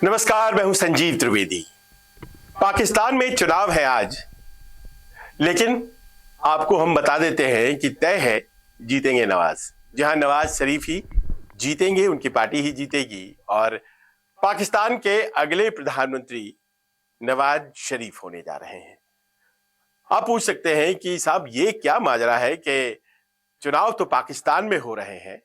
नमस्कार, मैं हूं संजीव त्रिवेदी। पाकिस्तान में चुनाव है आज, लेकिन आपको हम बता देते हैं कि तय है जीतेंगे नवाज। जहां नवाज शरीफ ही जीतेंगे, उनकी पार्टी ही जीतेगी और पाकिस्तान के अगले प्रधानमंत्री नवाज शरीफ होने जा रहे हैं। आप पूछ सकते हैं कि साहब ये क्या माजरा है कि चुनाव तो पाकिस्तान में हो रहे हैं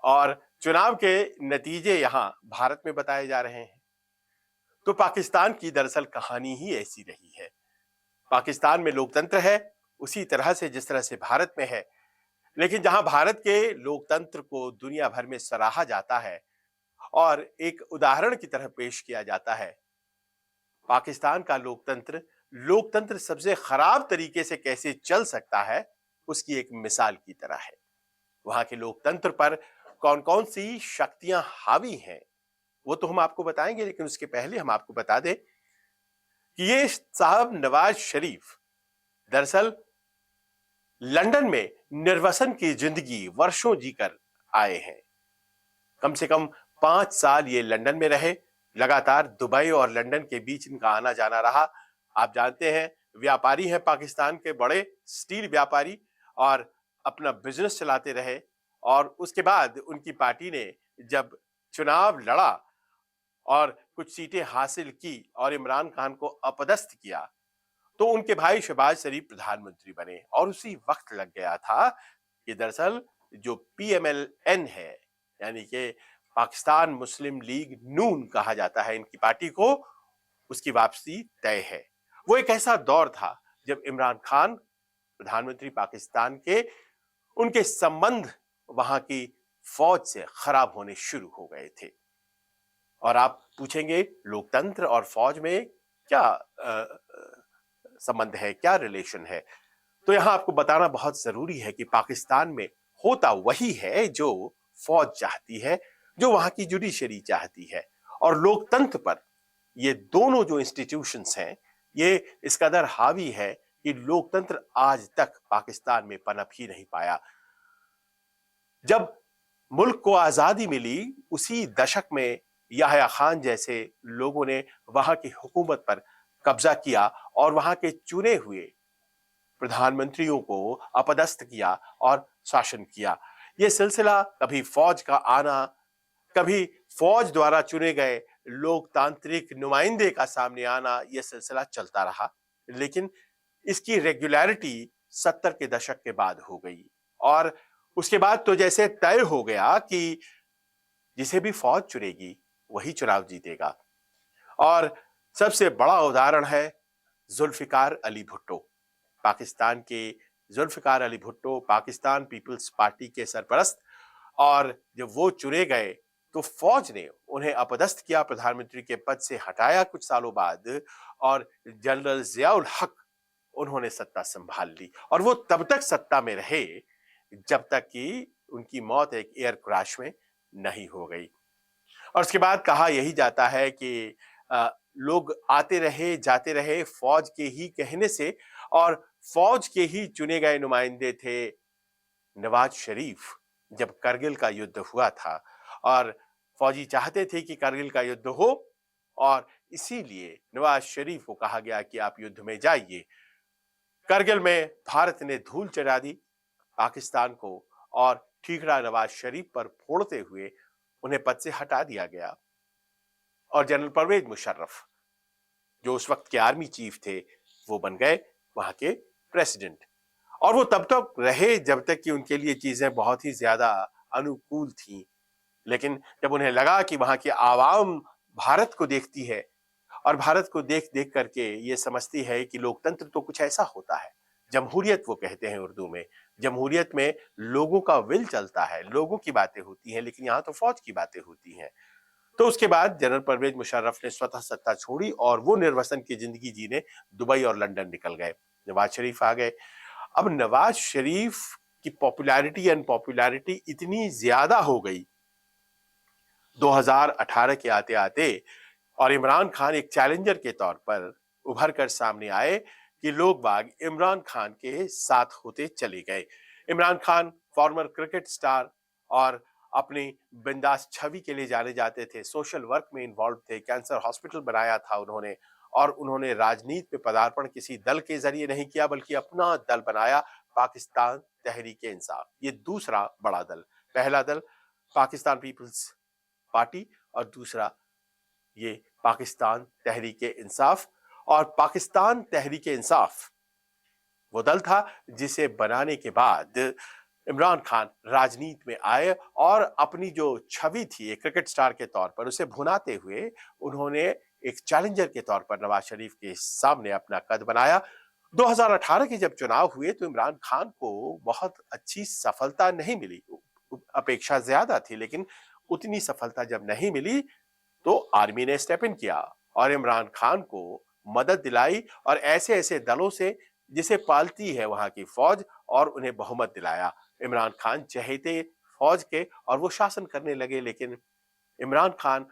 और चुनाव के नतीजे यहां भारत में बताए जा रहे हैं। तो पाकिस्तान की दरअसल कहानी ही ऐसी रही है। पाकिस्तान में लोकतंत्र है उसी तरह से जिस तरह से भारत में है, लेकिन जहां भारत के लोकतंत्र को दुनिया भर में सराहा जाता है और एक उदाहरण की तरह पेश किया जाता है, पाकिस्तान का लोकतंत्र लोकतंत्र सबसे खराब तरीके से कैसे चल सकता है उसकी एक मिसाल की तरह है। वहां के लोकतंत्र पर कौन कौन सी शक्तियां हावी हैं वो तो हम आपको बताएंगे, लेकिन उसके पहले हम आपको बता दें कि ये साहब नवाज शरीफ दरअसल लंदन में निर्वसन की जिंदगी वर्षों जीकर आए हैं। कम से कम 5 साल ये लंदन में रहे। लगातार दुबई और लंदन के बीच इनका आना जाना रहा। आप जानते हैं, व्यापारी हैं पाकिस्तान के, बड़े स्टील व्यापारी, और अपना बिजनेस चलाते रहे। और उसके बाद उनकी पार्टी ने जब चुनाव लड़ा और कुछ सीटें हासिल की और इमरान खान को अपदस्थ किया, तो उनके भाई शहबाज शरीफ प्रधानमंत्री बने। और उसी वक्त लग गया था कि दरअसल जो पीएमएलएन है, यानी कि पाकिस्तान मुस्लिम लीग नून कहा जाता है इनकी पार्टी को, उसकी वापसी तय है। वो एक ऐसा दौर था जब इमरान खान प्रधानमंत्री पाकिस्तान के, उनके संबंध वहां की फौज से खराब होने शुरू हो गए थे। और आप पूछेंगे लोकतंत्र और फौज में क्या संबंध है, क्या रिलेशन है? तो यहां आपको बताना बहुत जरूरी है कि पाकिस्तान में होता वही है जो फौज चाहती है, जो वहां की जुडिशरी चाहती है। और लोकतंत्र पर ये दोनों जो इंस्टीट्यूशंस हैं, ये इस कदर हावी है कि लोकतंत्र आज तक पाकिस्तान में पनप ही नहीं पाया। जब मुल्क को आजादी मिली उसी दशक में याह्या खान जैसे लोगों ने वहां की हुकूमत पर कब्जा किया और वहां के चुने हुए प्रधानमंत्रियों को अपदस्थ किया और शासन किया। यह सिलसिला कभी फौज का आना, कभी फौज द्वारा चुने गए लोकतांत्रिक नुमाइंदे का सामने आना, यह सिलसिला चलता रहा। लेकिन इसकी रेगुलरिटी 70 के दशक के बाद हो गई और उसके बाद तो जैसे तय हो गया कि जिसे भी फौज चुनेगी वही चुनाव जीतेगा। और सबसे बड़ा उदाहरण है जुल्फिकार अली भुट्टो। पाकिस्तान के जुल्फिकार अली भुट्टो पाकिस्तान पीपल्स पार्टी के सरपरस्त, और जब वो चुने गए तो फौज ने उन्हें अपदस्थ किया, प्रधानमंत्री के पद से हटाया कुछ सालों बाद, और जनरल जियाउल हक उन्होंने सत्ता संभाल ली। और वो तब तक सत्ता में रहे जब तक कि उनकी मौत एक एयर क्रैश में नहीं हो गई। और उसके बाद कहा यही जाता है कि लोग आते रहे जाते रहे फौज के ही कहने से, और फौज के ही चुने गए नुमाइंदे थे नवाज शरीफ। जब करगिल का युद्ध हुआ था और फौजी चाहते थे कि करगिल का युद्ध हो, और इसीलिए नवाज शरीफ को कहा गया कि आप युद्ध में जाइए। करगिल में भारत ने धूल चढ़ा दी पाकिस्तान को और ठीकरा नवाज शरीफ पर फोड़ते हुए उन्हें पद से हटा दिया गया। और जनरल परवेज मुशर्रफ, जो उस वक्त के आर्मी चीफ थे, वो बन गए वहां के प्रेसिडेंट। और वो तब तक रहे जब तक कि उनके लिए चीजें बहुत ही ज्यादा अनुकूल थी। लेकिन जब उन्हें लगा कि वहां की आवाम भारत को देखती है और भारत को देख देख करके ये समझती है कि लोकतंत्र तो कुछ ऐसा होता है, जमहूरियत वो कहते हैं उर्दू में, जमहूरियत में लोगों का विल चलता है, लोगों की बातें होती हैं, लेकिन यहाँ तो फौज की बातें होती हैं। तो उसके बाद जनरल परवेज मुशर्रफ ने स्वतः सत्ता छोड़ी और वो निर्वसन की जिंदगी जीने दुबई और लंदन निकल गए। नवाज शरीफ आ गए। अब नवाज शरीफ की पॉपुलैरिटी अनपॉपुलैरिटी इतनी ज्यादा हो गई 2018 के आते आते, और इमरान खान एक चैलेंजर के तौर पर उभर कर सामने आए कि लोग बाग इमरान खान के साथ होते चले गए। Imran Khan farmer cricket star और अपनी बिंदास छवि के लिए जाने जाते थे, सोशल वर्क में इन्वॉल्व थे, कैंसर हॉस्पिटल बनाया था उन्होंने, और उन्होंने राजनीति में पदार्पण किसी दल के जरिए नहीं किया बल्कि अपना दल बनाया, पाकिस्तान तहरीक-ए-इंसाफ। ये दूसरा बड़ा दल, पहला दल पाकिस्तान पीपल्स पार्टी और दूसरा ये पाकिस्तान तहरीक-ए-इंसाफ। और पाकिस्तान तहरीक-ए-इंसाफ वो दल था जिसे बनाने के बाद इमरान खान राजनीति में आए और अपनी जो छवि थी एक क्रिकेट स्टार के तौर पर उसे भुनाते हुए उन्होंने एक चैलेंजर के तौर पर नवाज शरीफ के सामने अपना कद बनाया। 2018 के जब चुनाव हुए तो इमरान खान को बहुत अच्छी सफलता नहीं मिली, अपेक्षा ज्यादा थी, लेकिन उतनी सफलता जब नहीं मिली तो आर्मी ने स्टेप इन किया और इमरान खान को मदद दिलाई और ऐसे ऐसे दलों से जिसे पालती है वहां की फौज, और उन्हें बहुमत दिलाया। इमरान खान चहेते फौज के और वो शासन करने लगे, लेकिन इमरान खान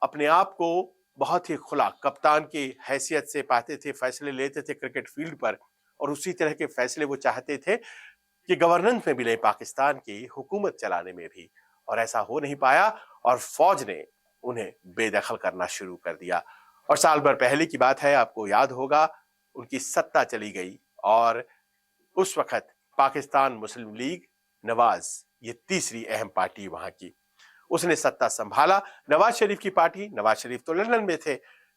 अपने आप को बहुत ही खुला कप्तान की हैसियत से पाते थे, फैसले लेते थे क्रिकेट फील्ड पर, और उसी तरह के फैसले वो चाहते थे कि गवर्नेंस में भी नहीं, पाकिस्तान की हुकूमत चलाने में भी, और ऐसा हो नहीं पाया और फौज ने उन्हें बेदखल करना शुरू कर दिया। और साल भर पहले की बात है, आपको याद होगा, उनकी सत्ता चली गई और उस वक्त पाकिस्तान मुस्लिम लीग, नवाज, ये तीसरी अहम पार्टी वहां की, उसने सत्ता संभाला। नवाज शरीफ की पार्टी, नवाज शरीफ तो लंदन में थे,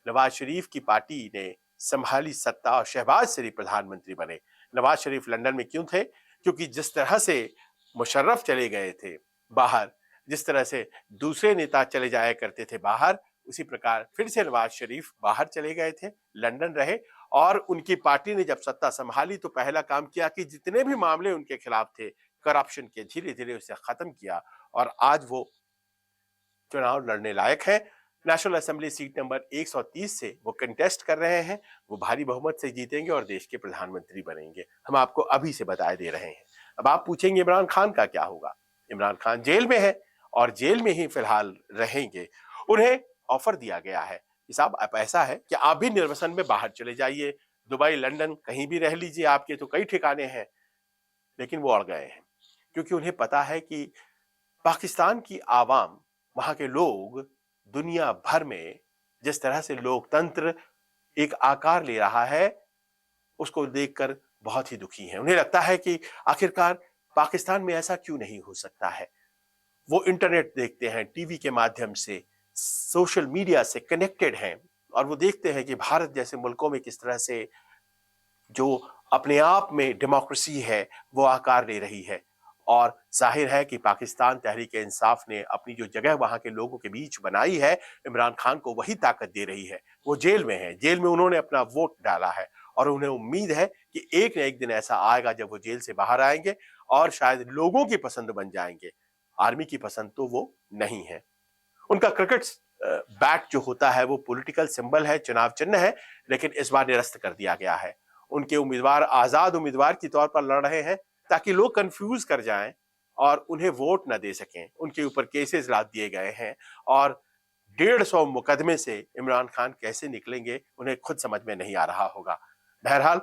नवाज शरीफ की पार्टी ने संभाली सत्ता और शहबाज शरीफ प्रधानमंत्री बने। नवाज शरीफ लंदन में क्यों थे? क्योंकि जिस तरह से मुशर्रफ चले गए थे बाहर, जिस तरह से दूसरे नेता चले जाया करते थे बाहर, उसी प्रकार फिर से नवाज शरीफ बाहर चले गए थे, लंदन रहे, और उनकी पार्टी ने जब सत्ता संभाली तो पहला काम किया कि जितने भी मामले उनके खिलाफ थे करप्शन के, धीरे धीरे उसे खत्म किया और आज वो चुनाव लड़ने लायक है। नेशनल असेंबली सीट नंबर 130 से वो कंटेस्ट कर रहे हैं, वो भारी बहुमत से जीतेंगे और देश के प्रधानमंत्री बनेंगे, हम आपको अभी से बता दे रहे हैं। अब आप पूछेंगे इमरान खान का क्या होगा? इमरान खान जेल में है और जेल में ही फिलहाल रहेंगे। उन्हें ऑफर दिया गया है कि साहब अब ऐसा है कि आप भी निर्वासन में बाहर चले जाइए, दुबई, लंदन, कहीं भी रह लीजिए, आपके तो कई ठिकाने हैं, लेकिन वो अड़ गए हैं क्योंकि उन्हें पता है कि पाकिस्तान की आवाम, वहां के लोग दुनिया भर में जिस तरह से लोकतंत्र एक आकार ले रहा है उसको देखकर बहुत ही दुखी हैं। उन्हें लगता है कि आखिरकार पाकिस्तान में ऐसा क्यों नहीं हो सकता है। वो इंटरनेट देखते हैं, टीवी के माध्यम से, सोशल मीडिया से कनेक्टेड हैं और वो देखते हैं कि भारत जैसे मुल्कों में किस तरह से जो अपने आप में डेमोक्रेसी है वो आकार ले रही है। और जाहिर है कि पाकिस्तान तहरीक-ए-इंसाफ ने अपनी जो जगह वहां के लोगों के बीच बनाई है, इमरान खान को वही ताकत दे रही है। वो जेल में है, जेल में उन्होंने अपना वोट डाला है और उन्हें उम्मीद है कि एक न एक दिन ऐसा आएगा जब वो जेल से बाहर आएंगे और शायद लोगों की पसंद बन जाएंगे। आर्मी की पसंद तो वो नहीं है। उनका क्रिकेट बैट जो होता है वो पॉलिटिकल सिंबल है, चुनाव चिन्ह है, लेकिन इस बार निरस्त कर दिया गया है। उनके उम्मीदवार आजाद उम्मीदवार के तौर पर लड़ रहे हैं ताकि लोग कंफ्यूज कर जाएं और उन्हें वोट न दे सकें। उनके ऊपर केसेस लाद दिए गए हैं और 150 मुकदमे से इमरान खान कैसे निकलेंगे उन्हें खुद समझ में नहीं आ रहा होगा। बहरहाल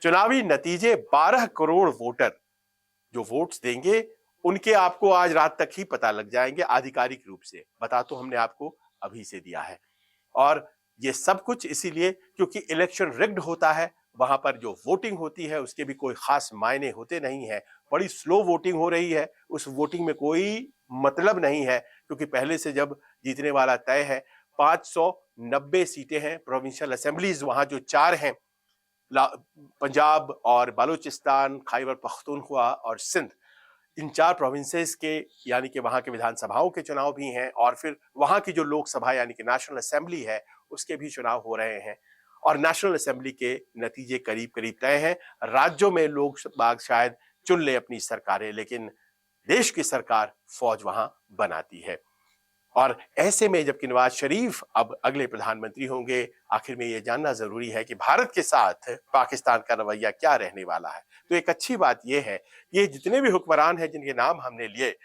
चुनावी नतीजे 12 करोड़ वोटर जो वोट्स देंगे उनके आपको आज रात तक ही पता लग जाएंगे आधिकारिक रूप से। बता तो हमने आपको अभी से दिया है और ये सब कुछ इसीलिए क्योंकि इलेक्शन रिग्ड होता है, वहां पर जो वोटिंग होती है उसके भी कोई खास मायने होते नहीं है। बड़ी स्लो वोटिंग हो रही है, उस वोटिंग में कोई मतलब नहीं है क्योंकि पहले से जब जीतने वाला तय है। 590 सीटें हैं प्रोविंशियल असेंबलीज, वहां जो 4 हैं, पंजाब और बलूचिस्तान, खैबर पख्तूनख्वा और सिंध, इन 4 प्रोविंसेस के यानी कि वहां के विधानसभाओं के चुनाव भी हैं और फिर वहां की जो लोकसभा यानी कि नेशनल असेंबली है उसके भी चुनाव हो रहे हैं और नेशनल असेंबली के नतीजे करीब करीब तय हैं। राज्यों में लोग बाग शायद चुन ले अपनी सरकारें, लेकिन देश की सरकार फौज वहां बनाती है। और ऐसे में जबकि नवाज शरीफ अब अगले प्रधानमंत्री होंगे, आखिर में यह जानना जरूरी है कि भारत के साथ पाकिस्तान का रवैया क्या रहने वाला है। तो एक अच्छी बात यह है, ये जितने भी हुक्मरान हैं जिनके नाम हमने लिए,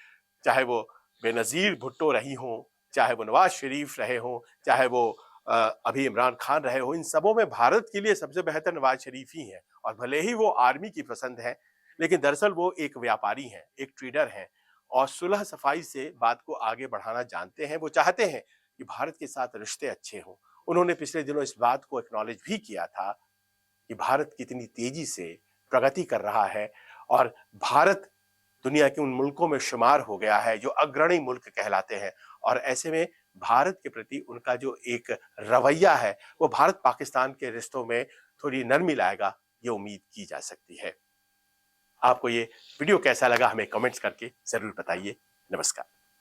चाहे वो बेनजीर भुट्टो रही हों, चाहे वो नवाज शरीफ रहे हों, चाहे वो अभी इमरान खान रहे हो, इन सबों में भारत के लिए सबसे बेहतर नवाज शरीफ ही है। और भले ही वो आर्मी की पसंद है, लेकिन दरअसल वो एक व्यापारी हैं, एक ट्रेडर हैं और सुलह सफाई से बात को आगे बढ़ाना जानते हैं। वो चाहते हैं कि भारत के साथ रिश्ते अच्छे हों। उन्होंने पिछले दिनों इस बात को एक्नॉलेज भी किया था कि भारत कितनी तेजी से प्रगति कर रहा है और भारत दुनिया के उन मुल्कों में शुमार हो गया है जो अग्रणी मुल्क कहलाते हैं। और ऐसे में भारत के प्रति उनका जो एक रवैया है वो भारत पाकिस्तान के रिश्तों में थोड़ी नरमी लाएगा, ये उम्मीद की जा सकती है। आपको ये वीडियो कैसा लगा हमें कमेंट्स करके जरूर बताइए। नमस्कार।